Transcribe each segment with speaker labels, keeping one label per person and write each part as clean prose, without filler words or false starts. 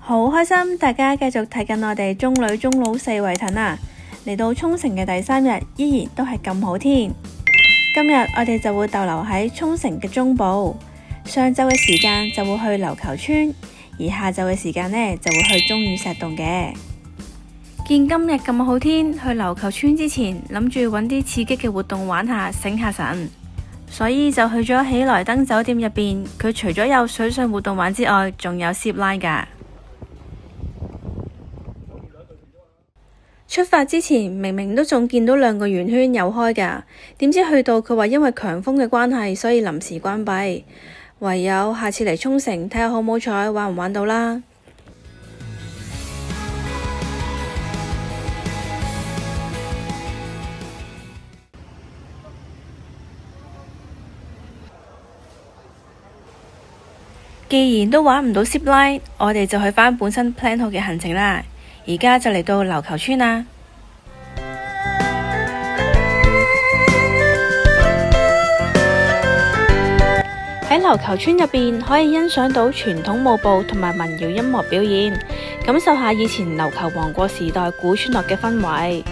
Speaker 1: 好開心，大家繼續睇緊我哋中女中佬四圍騰啊！嚟到沖繩嘅第3日，依然都係咁好天。今日我哋就會逗留喺沖繩嘅中部，上晝嘅時間就會去琉球村，而下晝嘅時間呢，就會去中宇石洞嘅。見今日咁好天，去琉球村之前諗住揾啲刺激嘅活動玩下，醒下神，所以就去咗喜來登酒店入邊。佢除咗有水上活動玩之外，仲有 zip line 㗎。出發之前明明都仲見到2個圓圈有開㗎，點知去到佢話因為強風嘅關係，所以臨時關閉。唯有下次嚟沖繩睇下好唔好彩，玩唔玩到啦。既然都玩唔到 zip line， 我哋就去返本身 plan 好嘅行程啦。而家就嚟到琉球村啦。喺琉球村入邊可以欣賞到傳統舞步同埋民謠音樂表演，感受下以前琉球王國時代古村落嘅氛圍。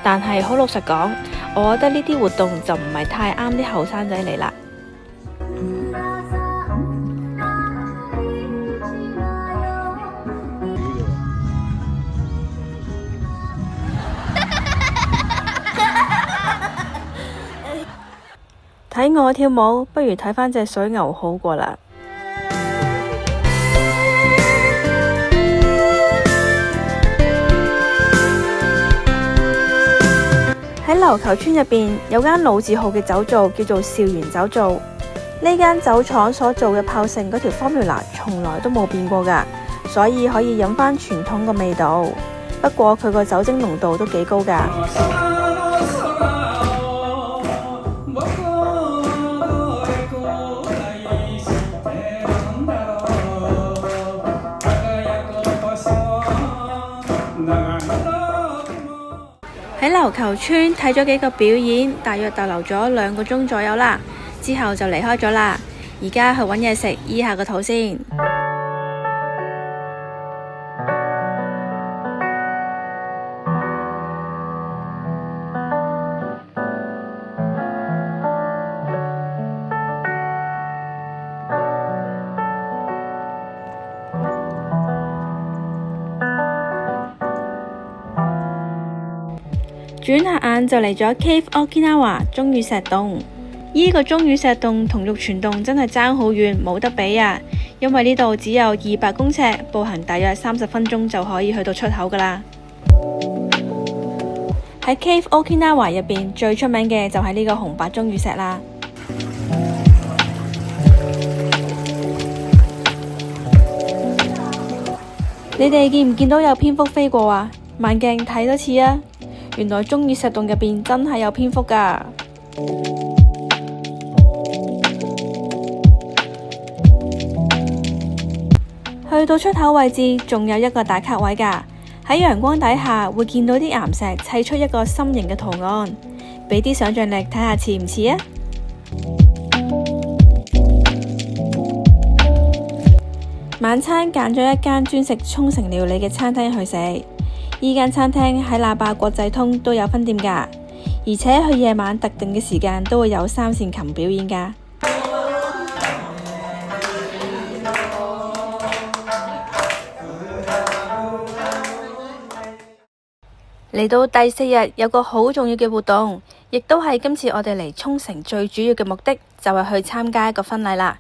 Speaker 1: 但係好老實講，我覺得呢啲活動就唔係太啱啲後生仔嚟啦。睇我跳舞，不如睇返隻水牛好過啦。喺琉球村入邊有間老字號嘅酒造叫做兆元酒造，呢間酒廠所做嘅泡盛嗰條 formula 從來都冇變過㗎，所以可以飲返傳統嘅味道。不過佢個酒精濃度都幾高㗎。喺琉球村睇咗幾個表演，大約逗留咗2個鐘左右啦，之後就離開咗啦。而家去搵嘢食醫下個肚先。轉下眼就嚟咗 Cave Okinawa 中宇石洞。呢個中宇石洞同玉泉洞真係爭好遠，冇得比啊！因為呢度只有200公尺，步行大約30分鐘就可以去到出口噶啦。喺 Cave Okinawa 入邊最出名嘅就係呢個紅白中宇石啦。你哋見唔見到有蝙蝠飛過啊？慢鏡睇多次啊！原來中宇石洞入邊真係有蝙蝠㗎。去到出口位置仲有一個打卡位㗎，喺陽光底下會見到啲岩石砌出一個心形嘅圖案，俾啲想像力睇下似唔似啊？晚餐揀咗一間專食沖繩料理嘅餐廳去食。呢間餐廳喺喇叭國際通都有分店㗎，而且去夜晚特定嘅時間都會有3線琴表演㗎。嚟到第4日，有個好重要嘅活動，亦都係今次我哋嚟沖繩最主要嘅目的，就係去參加一個婚禮啦。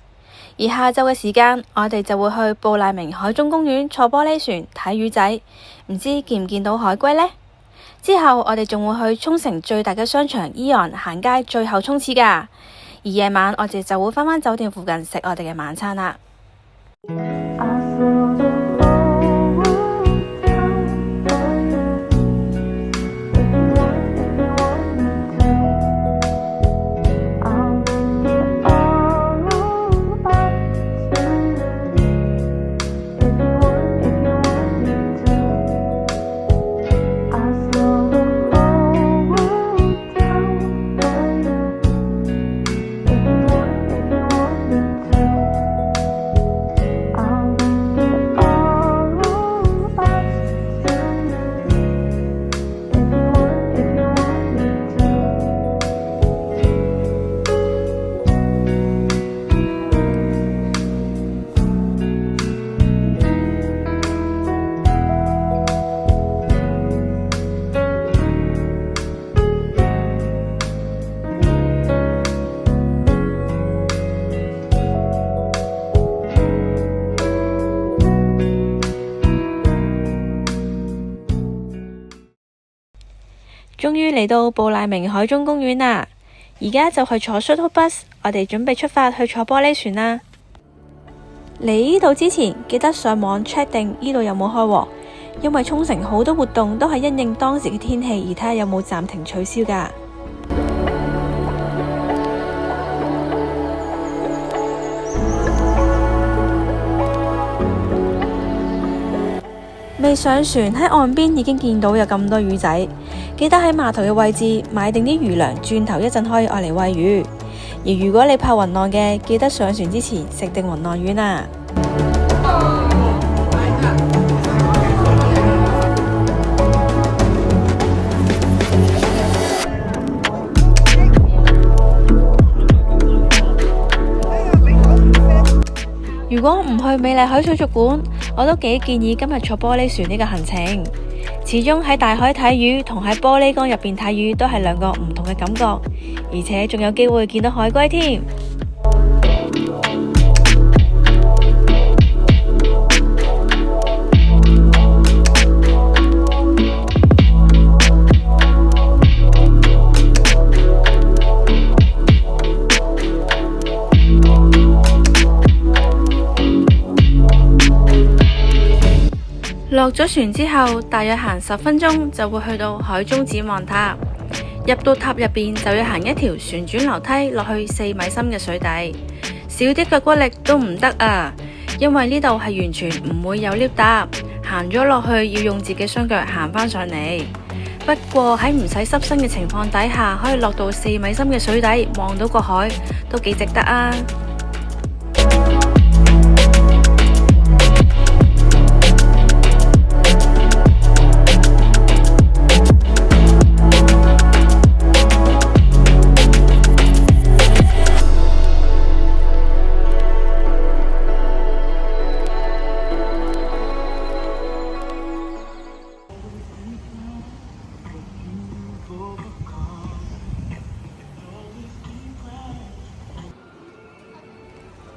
Speaker 1: 而下晝嘅時間，我哋就會去布賴明海中公園坐玻璃船睇魚仔，唔知見唔見到海龜呢？之後我哋仲會去沖繩最大嘅商場AEON行街，最後衝刺㗎。而夜晚我哋就會返酒店附近食我哋嘅晚餐啦。於嚟到布賴明海中公園啦，而家就去坐 shuttle bus， 我哋準備出發去坐玻璃船啦。嚟呢度之前記得上網 check 定呢度有冇開喎，因為沖繩好多活動都係因應當時嘅天氣而睇下有冇暫停取消㗎。未上船喺岸邊已經見到有咁多魚仔，記得喺碼頭嘅位置買定啲魚糧，轉頭一陣可以愛嚟餵魚。而如果你怕暈浪嘅，記得上船之前食定暈浪丸啊！如果唔去美麗海水族館，我都幾建議今日坐玻璃船呢個行程。始終喺大海睇魚同喺玻璃缸入邊睇魚都係兩個唔同嘅感覺，而且仲有機會見到海龜添。落咗船之後，大約行10分鐘就會去到海中展望塔。入到塔入邊就要行一條旋轉樓梯落去4米深嘅水底，少啲腳骨力都唔得啊！因為呢度係完全唔會有 lift 搭，行咗落去要用自己雙腳行返上嚟。不過喺唔使濕身嘅情況底下，可以落到4米深嘅水底望到個海，都幾值得啊！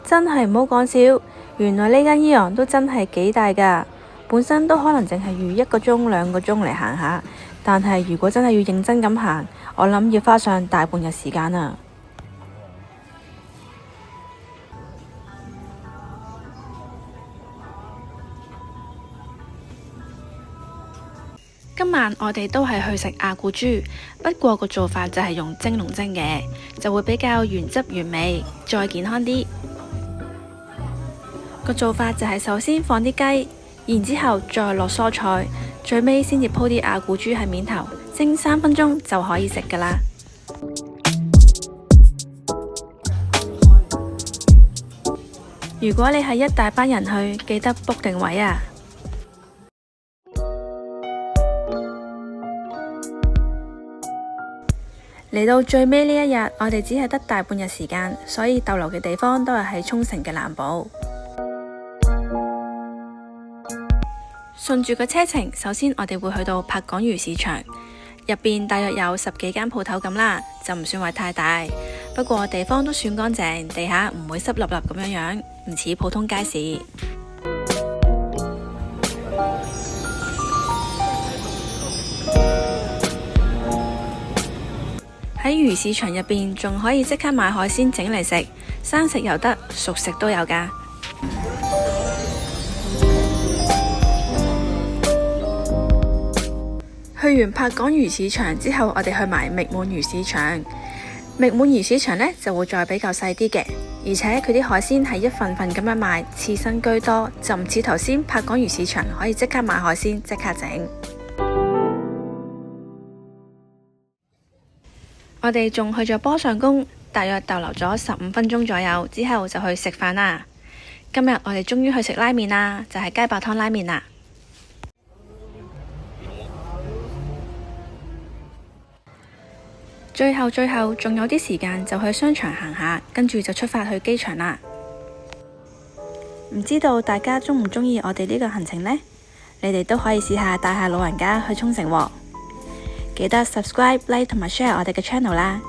Speaker 1: 真係唔好講笑，原來呢間AEON都真係幾大㗎，本身都可能淨係預1個鐘2個鐘嚟行下，但係如果真係要認真咁行，我諗要花上大半日時間啊！今晚我哋都係去食阿古豬，不過個做法就係用蒸籠蒸嘅，就會比較原汁原味，再健康啲。個做法就係首先放啲雞，然之後再落蔬菜，最尾先至鋪啲阿古豬喺面頭，蒸3分鐘就可以食㗎喇。如果你係一大班人去，記得 book 定位啊！嚟到最尾呢一日，我哋只係得大半日時間，所以逗留嘅地方都係喺沖繩嘅南部。順住個車程，首先我哋會去到柏港魚市場，入邊大約有10幾間鋪頭咁啦，就唔算話太大，不過地方都算乾淨，地下唔會濕立立咁樣，唔似普通街市。喺魚市場入邊仲可以即刻買海鮮整嚟食，生食又得，熟食都有㗎。去完柏港魚市場之後，我哋去埋覓滿魚市場。覓滿魚市場呢就會再比較細啲嘅，而且佢啲海鮮係一份份咁樣賣，刺身居多，就唔似頭先柏港魚市場可以即刻買海鮮即刻整。我哋仲去咗波上宮，大約逗留咗15分鐘左右，之後就去食飯啦。今日我哋終於去食拉麵啦，就係雞白湯拉麵啦。最後仲有啲時間就去商場行下，跟住就出發去機場啦。唔知道大家鍾唔鍾意我哋呢個行程呢？你哋都可以試下帶下老人家去沖繩喎。記得 subscribe、like 同埋 share 我哋嘅 channel 啦。